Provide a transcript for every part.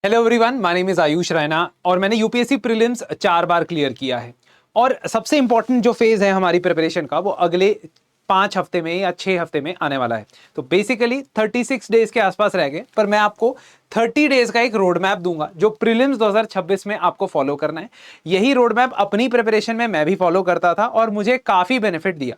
Hello everyone, my name is Ayush Raina और मैंने UPSC prelims 4 बार clear किया है। और सबसे इंपॉर्टेंट जो फेज है हमारी प्रिपरेशन का वो अगले 5 हफ्ते में या 6 हफ्ते में आने वाला है। तो बेसिकली 36 डेज के आसपास रह गए, पर मैं आपको 30 डेज का एक रोड मैप दूंगा जो प्रीलिम्स 2026 में आपको फॉलो करना है। यही रोड मैप अपनी प्रिपरेशन में मैं भी फॉलो करता था और मुझे काफी बेनिफिट दिया।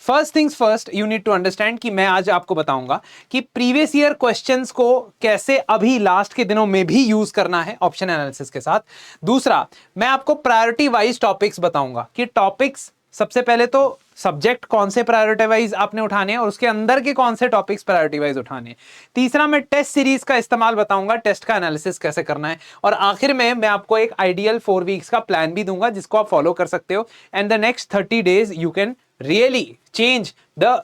First things first, you need to understand कि मैं आज आपको बताऊंगा कि प्रीवियस ईयर क्वेश्चंस को कैसे अभी लास्ट के दिनों में भी यूज करना है ऑप्शन एनालिसिस के साथ। दूसरा, मैं आपको प्रायोरिटी वाइज टॉपिक्स बताऊंगा कि टॉपिक्स सबसे पहले तो सब्जेक्ट कौन से प्रायोरिटी वाइज आपने उठाने हैं और उसके अंदर के कौन से टॉपिक्स प्रायोरिटी वाइज उठाने हैं। तीसरा, मैं टेस्ट सीरीज का इस्तेमाल बताऊंगा, टेस्ट का एनालिसिस कैसे करना है। और आखिर में मैं आपको एक आइडियल 4 वीक्स का प्लान भी दूंगा जिसको आप फॉलो कर सकते हो and the next 30 days you can really change the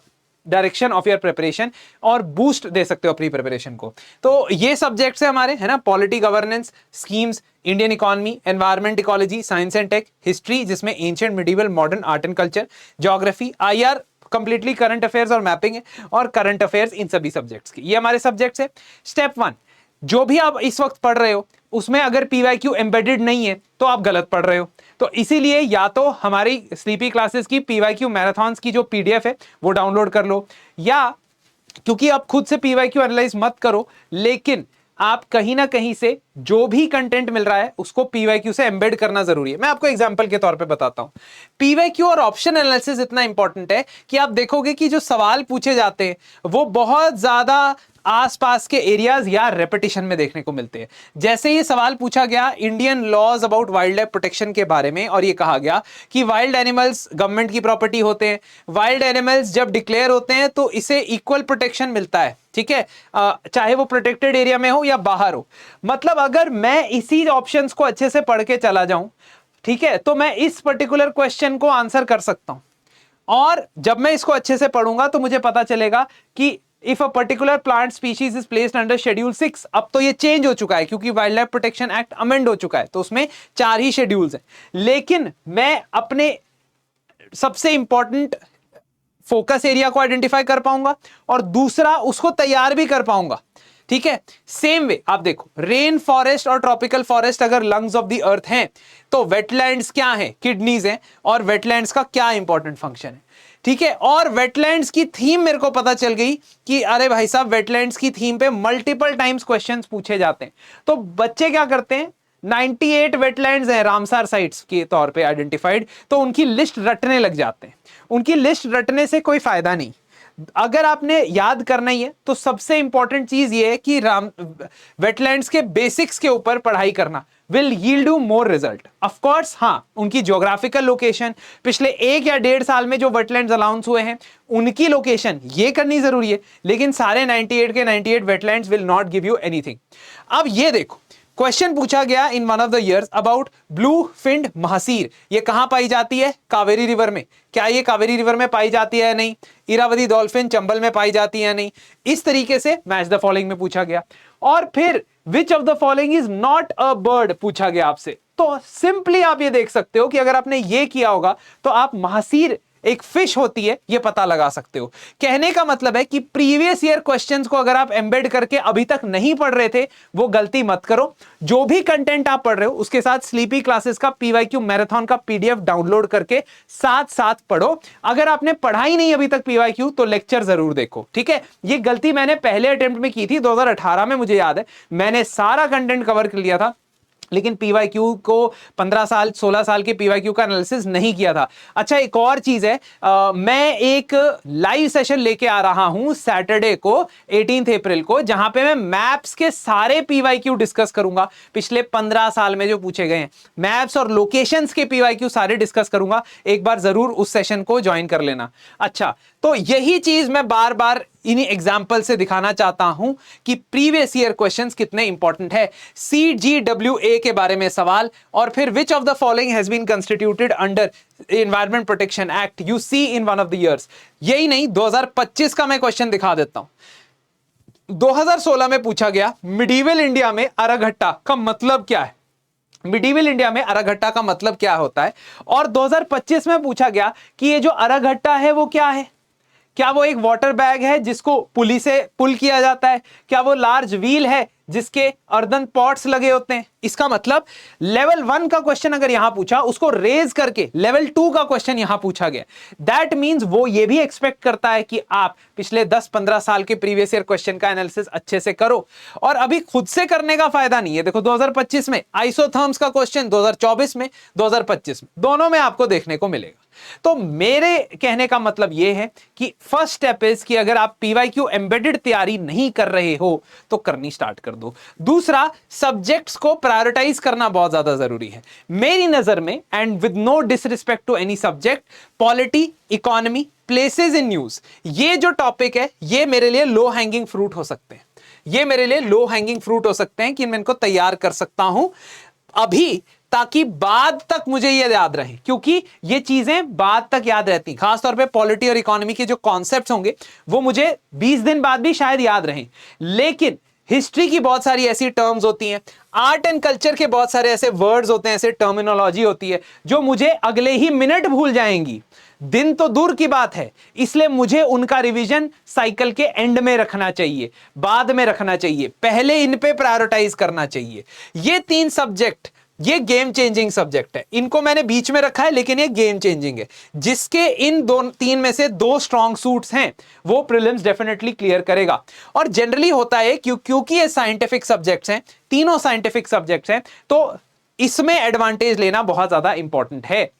direction of your preparation और बूस्ट दे सकते हो अपनी प्रिपरेशन को। तो ये सब्जेक्ट्स है हमारे, है ना, polity, governance, schemes, Indian economy, environment, ecology, science and tech, history जिसमें ancient, medieval, modern, art and culture, geography, IR completely current affairs और मैपिंग है, और करंट अफेयर्स इन सभी सब्जेक्ट्स की ये हमारे सब्जेक्ट्स है। स्टेप 1, जो भी आप इस वक्त पढ़ रहे हो उसमें अगर पीवाईक्यू एम्बेडेड नहीं है तो आप गलत पढ़ रहे हो। तो इसीलिए या तो हमारी स्लीपी क्लासेस की पीवाईक्यू मैराथन्स की जो पीडीएफ है वो डाउनलोड कर लो, या क्योंकि आप खुद से पीवाईक्यू एनालाइज मत करो, लेकिन आप कहीं ना कहीं से जो भी कंटेंट मिल रहा है उसको पीवाईक्यू से एम्बेड करना जरूरी है। मैं आपको एग्जांपल के तौर पे बताता हूं। पीवाईक्यू और ऑप्शन एनालिसिस इतना इंपॉर्टेंट है कि आप देखोगे कि जो सवाल पूछे जाते हैं वो बहुत ज्यादा आसपास के एरियाज या रेपिटेशन में देखने को मिलते हैं। जैसे ये सवाल पूछा गया Indian laws about wild life protection के बारे में, और ये कहा गया कि वाइल्ड एनिमल्स गवर्नमेंट की प्रॉपर्टी होते हैं, वाइल्ड एनिमल्स जब डिक्लेयर होते हैं तो इसे इक्वल प्रोटेक्शन मिलता है, ठीक है, चाहे वो प्रोटेक्टेड एरिया में हो या बाहर हो। मतलब अगर मैं इसी ऑप्शंस को अच्छे से पढ़ के चला जाऊं, ठीक है, तो मैं इस पर्टिकुलर क्वेश्चन को आंसर कर सकता हूं। और जब मैं इसको अच्छे से पढ़ूंगा तो मुझे पता चलेगा कि if a particular plant species is placed under schedule 6, अब तो ये चेंज हो चुका है क्योंकि wild life protection act amend हो चुका है, तो उसमें 4 ही शेड्यूल्स हैं। लेकिन मैं अपने सबसे इंपॉर्टेंट फोकस एरिया को आइडेंटिफाई कर पाऊंगा और दूसरा उसको तैयार भी कर पाऊंगा, ठीक है। सेम वे आप देखो, रेन फॉरेस्ट और ट्रॉपिकल फॉरेस्ट अगर लंग्स ऑफ द अर्थ हैं तो वेटलैंड्स क्या हैं, किडनीज हैं, और वेटलैंड्स का क्या इंपॉर्टेंट फंक्शन है, ठीक है। और वेटलैंड्स की थीम मेरे को पता चल गई कि अरे भाई साहब वेटलैंड्स की थीम पे मल्टीपल टाइम्स क्वेश्चंस पूछे जाते हैं। तो बच्चे क्या करते हैं, 98 वेटलैंड्स हैं रामसार साइट्स के तौर पे आइडेंटिफाइड, तो उनकी लिस्ट रटने लग जाते हैं। उनकी लिस्ट रटने से कोई फायदा नहीं। अगर आपने याद करना ही है तो सबसे इंपॉर्टेंट चीज ये है कि वेटलैंड्स के बेसिक्स के ऊपर पढ़ाई करना will yield you more result. Of course हाँ, उनकी ज्योग्राफिकल लोकेशन, पिछले 1 या 1.5 साल में जो वेटलैंड्स अलाउंस हुए हैं उनकी लोकेशन ये करनी जरूरी है, लेकिन सारे 98 के 98 wetlands will not give you anything. अब ये देखो, क्वेश्चन पूछा गया इन one of the years about blue finned mahseer. ये कहां पाई जाती है, कावेरी रिवर में। क्या ये कावेरी रिवर में पाई जाती है या नहीं? इरावदी डॉल्फिन चंबल में पाई जाती है या नहीं? इस तरीके से मैच द फॉलोइंग में पूछा गया। और फिर which of the following is not a bird पूछा गया आपसे। तो सिंपली आप ये देख सकते हो कि अगर आपने ये किया होगा तो आप महासीर एक फिश होती है ये पता लगा सकते हो। कहने का मतलब है कि प्रीवियस ईयर क्वेश्चंस को अगर आप एम्बेड करके अभी तक नहीं पढ़ रहे थे वो गलती मत करो। जो भी कंटेंट आप पढ़ रहे हो उसके साथ स्लीपी क्लासेस का पीवाईक्यू मैराथन का पीडीएफ डाउनलोड करके साथ साथ पढ़ो। अगर आपने पढ़ा ही नहीं अभी तक पीवाईक्यू तो लेक्चर जरूर देखो, ठीक है। ये गलती मैंने पहले अटेम्प्ट में की थी 2018 में, मुझे याद है मैंने सारा कंटेंट कवर कर लिया था, लेकिन पीवाईक्यू को 15 साल 16 साल के पीवाईक्यू का एनालिसिस नहीं किया था। अच्छा, एक और चीज है, मैं एक लाइव सेशन लेके आ रहा हूं सैटरडे को 18 अप्रैल को, जहां पे मैं मैप्स के सारे पीवाईक्यू डिस्कस करूंगा। पिछले 15 साल में जो पूछे गए हैं मैप्स और लोकेशंस के पीवाईक्यू सारे डिस्कस करूंगा। एक बार जरूर उस सेशन को ज्वाइन कर लेना। अच्छा, तो यही चीज मैं बार बार इन्हीं एग्जाम्पल से दिखाना चाहता हूं कि प्रीवियस ईयर क्वेश्चंस कितने इंपॉर्टेंट है। CGWA के बारे में सवाल, और फिर which of the following has been constituted under environment protection act you see in one of the years. यही नहीं, 2025 का मैं क्वेश्चन दिखा देता हूं। 2016 में पूछा गया मिडीवल इंडिया में अराघट्टा का मतलब क्या है। मिडीवल इंडिया में अराघट्टा का मतलब क्या होता है। और 2025 में पूछा गया कि ये जो अराघट्टा है वो क्या है, क्या वो एक वाटर बैग है जिसको पुली से पुल किया जाता है? क्या वो लार्ज व्हील है जिसके अर्दन पॉट्स लगे होते हैं? इसका मतलब लेवल 1 का क्वेश्चन अगर यहां पूछा, उसको रेज करके लेवल 2 का क्वेश्चन यहां पूछा गया, दैट मींस वो ये भी एक्सपेक्ट करता है कि आप पिछले 10-15 साल के प्रीवियस ईयर क्वेश्चन का एनालिसिस अच्छे से करो। और अभी खुद से करने का फायदा नहीं है। देखो 2025 में आइसोथर्म्स का क्वेश्चन, 2024 में, 2025 में, दोनों में आपको देखने को मिलेगा। तो मेरे कहने का मतलब यह है कि फर्स्ट स्टेप इज कि अगर आप पीवाईक्यू एम्बेडेड तैयारी नहीं कर रहे हो तो करनी स्टार्ट कर दो। दूसरा, सब्जेक्ट्स को प्रायोरिटाइज करना बहुत ज्यादा जरूरी है मेरी नजर में, and with no disrespect to any subject, polity, economy, places in news, ये जो टॉपिक है ये मेरे लिए लो हैंगिंग फ्रूट हो सकते हैं। ये मेरे लिए लो हैंगिंग फ्रूट हो सकते हैं कि मैं इनको तैयार कर सकता हूं अभी, ताकि बाद तक मुझे ये याद रहे, क्योंकि ये चीजें बाद तक याद रहती। खासतौर पे पॉलिटी और इकोनॉमी के जो कॉन्सेप्ट्स होंगे वो मुझे 20 दिन बाद भी शायद याद रहें, लेकिन हिस्ट्री की बहुत सारी ऐसी टर्म्स होती हैं, आर्ट एंड कल्चर के बहुत सारे ऐसे वर्ड्स होते हैं, ऐसे टर्मिनोलॉजी होती है जो मुझे अगले ही मिनट भूल जाएंगी। दिन तो दूर की बात है, इसलिए मुझे उनका रिवीजन साइकिल के एंड में रखना चाहिए, बाद में रखना चाहिए, पहले इन पे प्रायोरिटाइज करना चाहिए। ये 3 सब्जेक्ट ये गेम चेंजिंग सब्जेक्ट है, इनको मैंने बीच में रखा है, लेकिन ये गेम चेंजिंग है। जिसके इन 3 में से 2 स्ट्रॉन्ग सूट्स हैं वो प्रीलिम्स डेफिनेटली क्लियर करेगा। और जनरली होता है क्योंकि ये साइंटिफिक सब्जेक्ट्स हैं, तीनों साइंटिफिक सब्जेक्ट्स हैं, तो इसमें एडवांटेज लेना बहुत ज्यादा इंपॉर्टेंट है।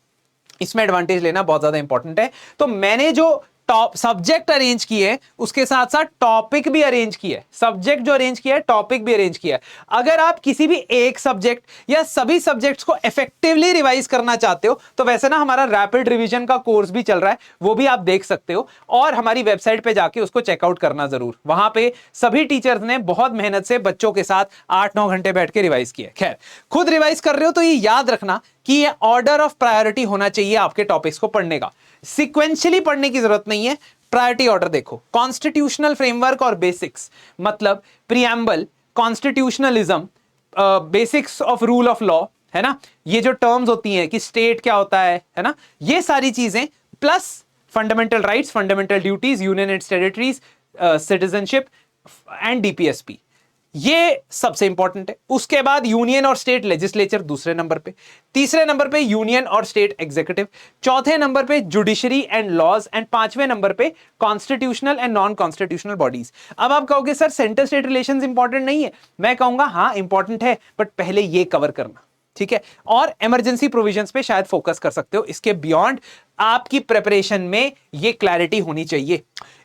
इसमें एडवांटेज लेना बहुत ज्यादा इंपॉर्टेंट है। तो मैंने जो टॉप सब्जेक्ट अरेंज किए उसके साथ साथ टॉपिक भी अरेंज किया है। सब्जेक्ट जो अरेंज किया है, टॉपिक भी अरेंज किया है। अगर आप किसी भी एक सब्जेक्ट या सभी सब्जेक्ट्स को इफेक्टिवली रिवाइज करना चाहते हो तो वैसे ना हमारा रैपिड रिवीजन का कोर्स भी चल रहा है, वो भी आप देख सकते हो और हमारी वेबसाइट पे जाके उसको चेकआउट करना जरूर। वहां पे सभी टीचर्स ने बहुत मेहनत से बच्चों के साथ 8-9 घंटे बैठ के रिवाइज किया। खैर, खुद रिवाइज कर रहे हो तो ये याद रखना कि ये ऑर्डर ऑफ प्रायोरिटी होना चाहिए आपके टॉपिक्स को पढ़ने का। सीक्वेंशियली पढ़ने की जरूरत नहीं है, प्रायोरिटी ऑर्डर देखो। कॉन्स्टिट्यूशनल फ्रेमवर्क और बेसिक्स, मतलब preamble, constitutionalism, basics of rule of law, है ना, ये जो टर्म्स होती हैं कि स्टेट क्या होता है ना, ये सारी चीजें, plus fundamental rights, fundamental duties, union and territories, citizenship and DPSP, ये सबसे इंपॉर्टेंट है। उसके बाद यूनियन और स्टेट लेजिस्लेचर दूसरे नंबर पे, तीसरे नंबर पे यूनियन और स्टेट एग्जीक्यूटिव, चौथे नंबर पे जुडिशरी एंड लॉज, एंड 5वें नंबर पे constitutional and non constitutional bodies. अब आप कहोगे sir centre state relations important नहीं है, मैं कहूंगा हाँ इंपॉर्टेंट है, बट पहले ये कवर करना, ठीक है। और इमरजेंसी प्रोविजंस पे शायद फोकस कर सकते हो। इसके बियॉन्ड आपकी प्रिपरेशन में ये क्लैरिटी होनी चाहिए।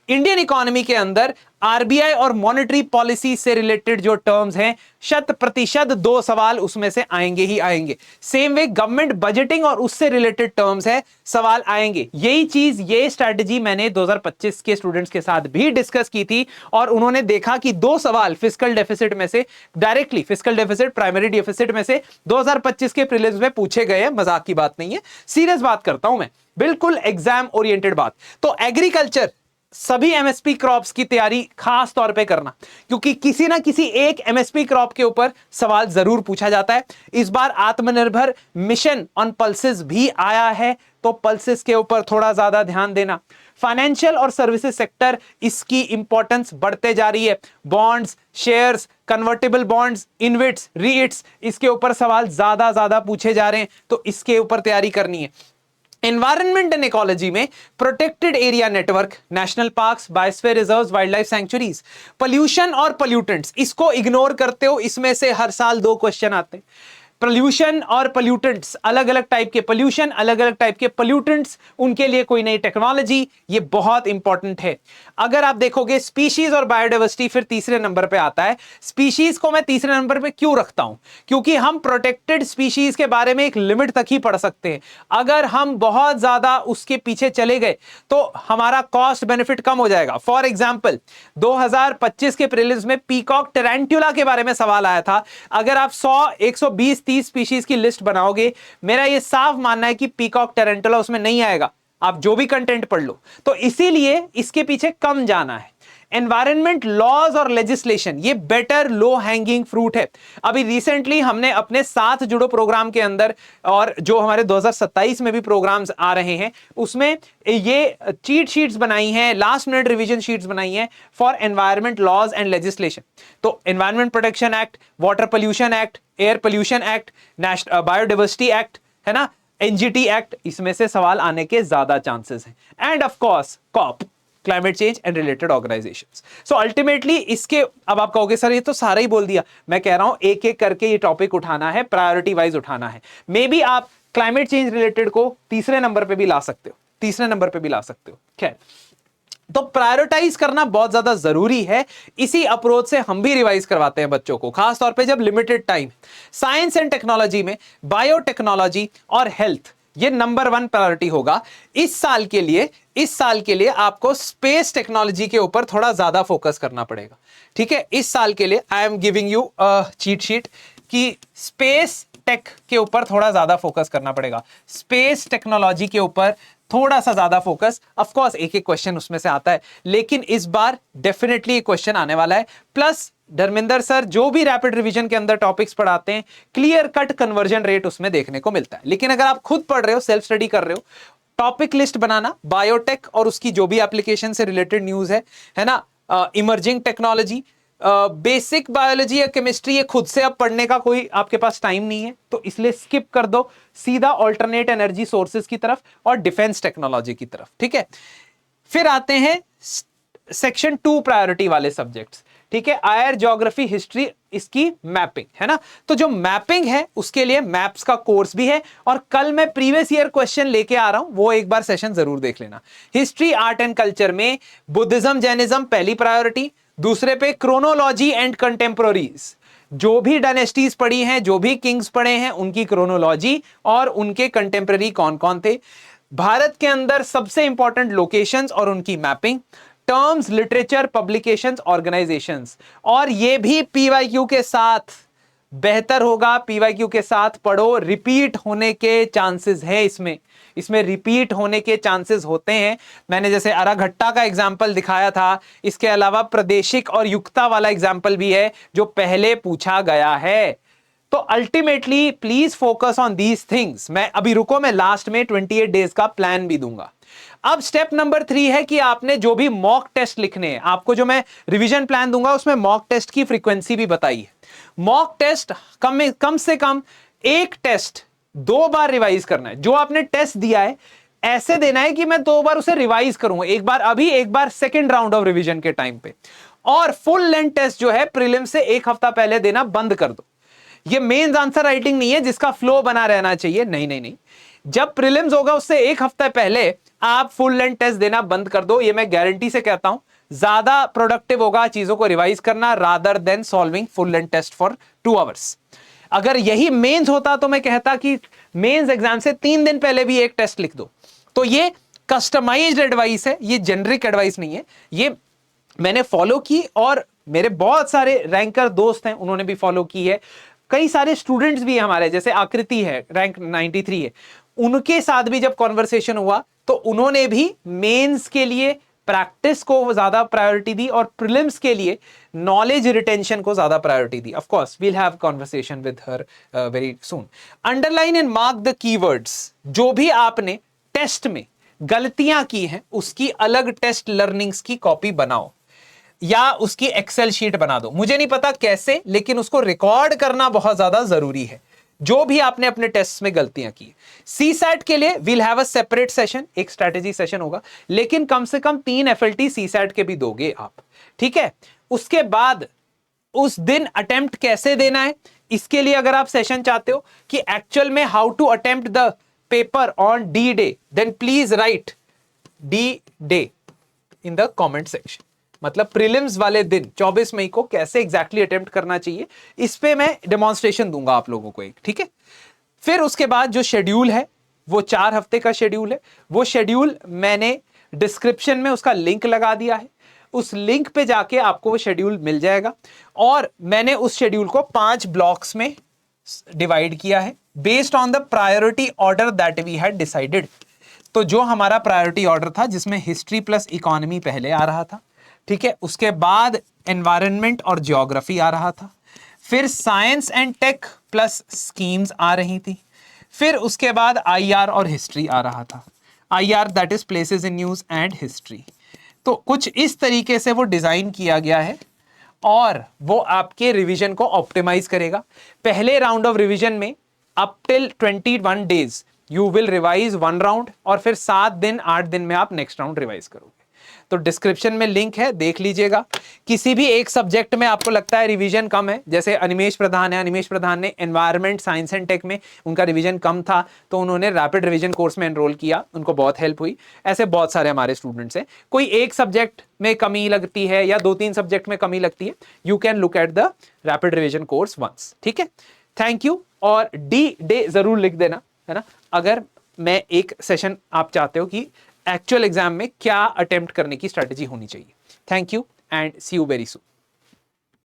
इंडियन इकोनॉमी के अंदर आरबीआई और मॉनेटरी पॉलिसी से रिलेटेड जो टर्म्स हैं, 100% 2 सवाल उसमें से आएंगे ही आएंगे। सेम वे गवर्नमेंट बजटिंग और उससे रिलेटेड टर्म्स है, सवाल आएंगे। यही चीज, ये स्ट्रैटेजी मैंने 2025 के स्टूडेंट्स के साथ भी डिस्कस की थी और उन्होंने देखा कि 2 सवाल फिस्कल डेफिसिट में से, directly fiscal deficit, primary deficit में से 2025 के प्रीलिम्स में पूछे गए। मजाक की बात नहीं है, सीरियस बात करता हूं मैं, बिल्कुल एग्जाम ओरिएंटेड बात। तो एग्रीकल्चर, सभी एमएसपी क्रॉप्स की तैयारी खास तौर पे करना, क्योंकि किसी ना किसी एक एमएसपी क्रॉप के ऊपर सवाल जरूर पूछा जाता है। इस बार आत्मनिर्भर मिशन ऑन पल्सेस भी आया है, तो पल्सेस के ऊपर थोड़ा ज्यादा ध्यान देना। फाइनेंशियल और सर्विसेज सेक्टर, इसकी इंपॉर्टेंस बढ़ते जा रही है। Bonds, shares, convertible bonds, InvITs, REITs, इसके ऊपर सवाल ज्यादा पूछे जा रहे हैं, तो इसके ऊपर तैयारी करनी है। एनवायरनमेंट एंड इकोलॉजी में protected area network, national parks, biosphere reserves, wild life sanctuaries, pollution और पोल्यूटेंट्स, इसको इग्नोर करते हो, इसमें से हर साल 2 क्वेश्चन आते हैं। पोल्यूशन और पोल्यूटेंट्स, अलग अलग टाइप के पोल्यूशन, अलग अलग टाइप के पोल्यूटेंट्स, उनके लिए कोई नई टेक्नोलॉजी, ये बहुत इंपॉर्टेंट है। अगर आप देखोगे स्पीशीज और बायोडाइवर्सिटी फिर तीसरे नंबर पे आता है। स्पीशीज को मैं तीसरे नंबर पे क्यों रखता हूं? क्योंकि हम प्रोटेक्टेड स्पीशीज के बारे में एक लिमिट तक ही पढ़ सकते हैं। अगर हम बहुत ज्यादा उसके पीछे चले गए तो हमारा कॉस्ट बेनिफिट कम हो जाएगा। फॉर एग्जाम्पल 2025 के प्रीलिम्स में पीकॉक टेरेंटुला के बारे में सवाल आया था। अगर आप 100, 120, 30 स्पीशीज की लिस्ट बनाओगे, मेरा यह साफ मानना है कि पीकॉक टेरेंटुला उसमें नहीं आएगा। आप जो भी कंटेंट पढ़ लो, तो इसीलिए इसके पीछे कम जाना है। एनवायरनमेंट लॉज और लेजिस्लेशन, ये बेटर लो हैंगिंग फ्रूट है। अभी रिसेंटली हमने अपने साथ जुड़ो प्रोग्राम के अंदर और जो हमारे 2027 में भी प्रोग्राम्स आ रहे हैं उसमें ये चीट शीट्स बनाई हैं, लास्ट मिनट रिवीजन शीट्स बनाई हैं for environment laws and legislation. तो environment protection act, water pollution act, air pollution act, biodiversity act, है ना, एनजीटी एक्ट, इसमें से सवाल आने के ज्यादा चांसेस हैं। And of course COP, climate change and related organisations. So ultimately इसके, अब आप कहोगे सर ये तो सारा ही बोल दिया, मैं कह रहा हूं एक एक करके ये टॉपिक उठाना है, प्रायोरिटी वाइज उठाना है। मे बी आप क्लाइमेट चेंज रिलेटेड को तीसरे नंबर पे भी ला सकते हो, तीसरे नंबर पे भी ला सकते हो। खैर, तो प्रायोरिटाइज करना बहुत ज्यादा जरूरी है। इसी अप्रोच से हम भी रिवाइज करवाते हैं बच्चों को, खास तौर पे जब limited time. Science and technology में बायोटेक्नोलॉजी और हेल्थ, ये नंबर 1 प्रायोरिटी होगा इस साल के लिए। इस साल के लिए आपको स्पेस टेक्नोलॉजी के ऊपर थोड़ा ज्यादा फोकस करना पड़ेगा, ठीक है। इस साल के लिए I am giving you cheat sheet कि स्पेस टेक के ऊपर थोड़ा ज्यादा फोकस करना पड़ेगा, स्पेस टेक्नोलॉजी के ऊपर थोड़ा सा ज्यादा फोकस। ऑफ कोर्स एक एक क्वेश्चन उसमें से आता है, लेकिन इस बार डेफिनेटली एक क्वेश्चन आने वाला है। प्लस धर्मेंद्र सर जो भी रैपिड रिवीजन के अंदर टॉपिक्स पढ़ाते हैं, क्लियर कट कन्वर्जन रेट उसमें देखने को मिलता है। लेकिन अगर आप खुद पढ़ रहे हो, सेल्फ स्टडी कर रहे हो, टॉपिक लिस्ट बनाना, बायोटेक और उसकी जो भी एप्लीकेशन से रिलेटेड न्यूज है ना, इमर्जिंग टेक्नोलॉजी, बेसिक बायोलॉजी या केमिस्ट्री, ये खुद से अब पढ़ने का कोई आपके पास टाइम नहीं है, तो इसलिए स्किप कर दो, सीधा ऑल्टरनेट एनर्जी सोर्सेज की तरफ और डिफेंस टेक्नोलॉजी की तरफ, ठीक है। फिर आते हैं सेक्शन 2 प्रायोरिटी वाले सब्जेक्ट्स, ठीक है, आयर, ज्योग्राफी, हिस्ट्री, इसकी मैपिंग, है ना। तो जो मैपिंग है उसके लिए मैप्स का कोर्स भी है, और कल मैं प्रीवियस ईयर क्वेश्चन लेके आ रहा हूं, वो एक बार सेशन जरूर देख लेना। हिस्ट्री, आर्ट एंड कल्चर में बुद्धिज्म, जैनिज्म पहली प्रायोरिटी, दूसरे पे क्रोनोलॉजी एंड कंटेम्पोररीज, जो भी डायनेस्टीज पढ़ी हैं, जो भी किंग्स पढ़े हैं, उनकी क्रोनोलॉजी और उनके कंटेम्पररी कौन कौन थे। भारत के अंदर सबसे इंपॉर्टेंट लोकेशंस और उनकी mapping, terms, literature, publications, organisations, और ये भी पीवाईक्यू के साथ बेहतर होगा, पीवाईक्यू के साथ पढ़ो, रिपीट होने के चांसेस है इसमें रिपीट होने के चांसेस होते हैं। मैंने जैसे अराघट्टा का एग्जाम्पल दिखाया था, इसके अलावा प्रादेशिक और युक्ता वाला एग्जाम्पल भी है जो पहले पूछा गया है। तो ultimately please focus on these things. मैं अभी रुको, मैं लास्ट में 28 डेज का प्लान भी दूंगा। अब स्टेप नंबर 3 है कि आपने जो भी मॉक टेस्ट लिखने हैं, आपको जो मैं रिवीजन प्लान दूंगा उसमें मॉक टेस्ट की फ्रीक्वेंसी भी बताई है। मॉक टेस्ट कम से कम एक टेस्ट 2 बार रिवाइज करना है। जो आपने टेस्ट दिया है ऐसे देना है कि मैं 2 बार उसे रिवाइज करूंगा, एक बार अभी, एक बार सेकेंड राउंड ऑफ रिवीजन के टाइम पे। और फुल लेंथ टेस्ट जो है प्रीलिम से 1 हफ्ता पहले देना बंद कर दो। ये मेंस आंसर राइटिंग नहीं है जिसका फ्लो बना रहना चाहिए, नहीं नहीं नहीं। जब प्रीलिम्स होगा उससे 1 हफ्ता पहले आप फुल लेंथ टेस्ट देना बंद कर दो। ये मैं गारंटी से कहता हूं, ज्यादा प्रोडक्टिव होगा चीजों को रिवाइज करना rather than solving full length test for 2 hours. अगर यही मेंस होता तो मैं कहता कि मेंस एग्जाम से 3 दिन पहले भी एक टेस्ट लिख दो। तो ये कस्टमाइज्ड एडवाइस है, ये जेनरिक एडवाइस नहीं है, ये मैंने फॉलो की और मेरे बहुत सारे रैंकर दोस्त हैं उन्होंने भी फॉलो की है। कई सारे स्टूडेंट्स भी हमारे, जैसे आकृति है, रैंक 93 है, उनके साथ भी जब कॉन्वर्सेशन हुआ तो उन्होंने भी मेंस के लिए प्रैक्टिस को ज्यादा प्रायोरिटी दी और प्रीलिम्स के लिए नॉलेज रिटेंशन को ज्यादा प्रायोरिटी दी। Of course we will have conversation with her very soon. Underline and mark the keywords. जो भी आपने टेस्ट में गलतियां की हैं उसकी अलग टेस्ट लर्निंग्स की कॉपी बनाओ या उसकी एक्सेल शीट बना दो। मुझे नहीं पता कैसे, लेकिन उसको रिकॉर्ड करना बहुत ज्यादा जरूरी है जो भी आपने अपने टेस्ट में गलतियां की। सीसैट के लिए we'll have a separate session, एक स्ट्रेटेजी सेशन होगा, लेकिन कम से कम 3 एफएलटी सीसैट के भी दोगे आप, ठीक है। उसके बाद उस दिन अटेम्प्ट कैसे देना है, इसके लिए अगर आप सेशन चाहते हो कि एक्चुअल में how to attempt the paper on D day, then please write D day in the comment section. मतलब प्रीलिम्स वाले दिन 24 मई को कैसे एग्जैक्टली अटेम्प्ट करना चाहिए, इस पे मैं डेमोन्स्ट्रेशन दूंगा आप लोगों को एक, ठीक है। फिर उसके बाद जो शेड्यूल है वो 4 हफ्ते का शेड्यूल है। वो शेड्यूल मैंने डिस्क्रिप्शन में उसका लिंक लगा दिया है, उस लिंक पे जाके आपको वो शेड्यूल मिल जाएगा। और मैंने उस शेड्यूल को 5 ब्लॉक्स में डिवाइड किया है based on the priority order that we had decided. तो जो हमारा प्रायोरिटी ऑर्डर था जिसमें हिस्ट्री प्लस इकोनॉमी पहले आ रहा था, ठीक है, उसके बाद एनवायरनमेंट और ज्योग्राफी आ रहा था, फिर science and tech plus schemes आ रही थी, फिर उसके बाद आईआर और हिस्ट्री आ रहा था। IR that is places in news and history. तो कुछ इस तरीके से वो डिजाइन किया गया है और वो आपके रिवीजन को ऑप्टिमाइज करेगा। पहले राउंड ऑफ रिवीजन में up till 21 days you will revise 1 round और फिर 7 दिन 8 दिन में आप नेक्स्ट राउंड रिवाइज करोगे। तो डिस्क्रिप्शन में लिंक है, देख लीजिएगा। किसी भी एक सब्जेक्ट में आपको लगता है रिवीजन कम है, जैसे अनिमेश प्रधान है, अनिमेश प्रधान ने एनवायरमेंट साइंस एंड टेक में उनका रिवीजन कम था तो उन्होंने रैपिड रिवीजन कोर्स में एनरोल किया, उनको बहुत हेल्प हुई। ऐसे बहुत सारे हमारे स्टूडेंट्स हैं। कोई एक सब्जेक्ट में कमी लगती है या 2-3 सब्जेक्ट में कमी लगती है, you can look at the rapid revision course once. ठीक है, थैंक यू। और डी डे जरूर लिख देना, है ना, अगर मैं एक सेशन आप चाहते हो कि एक्चुअल एग्जाम में क्या अटेम्प्ट करने की स्ट्रेटेजी होनी चाहिए। Thank you and see you very soon.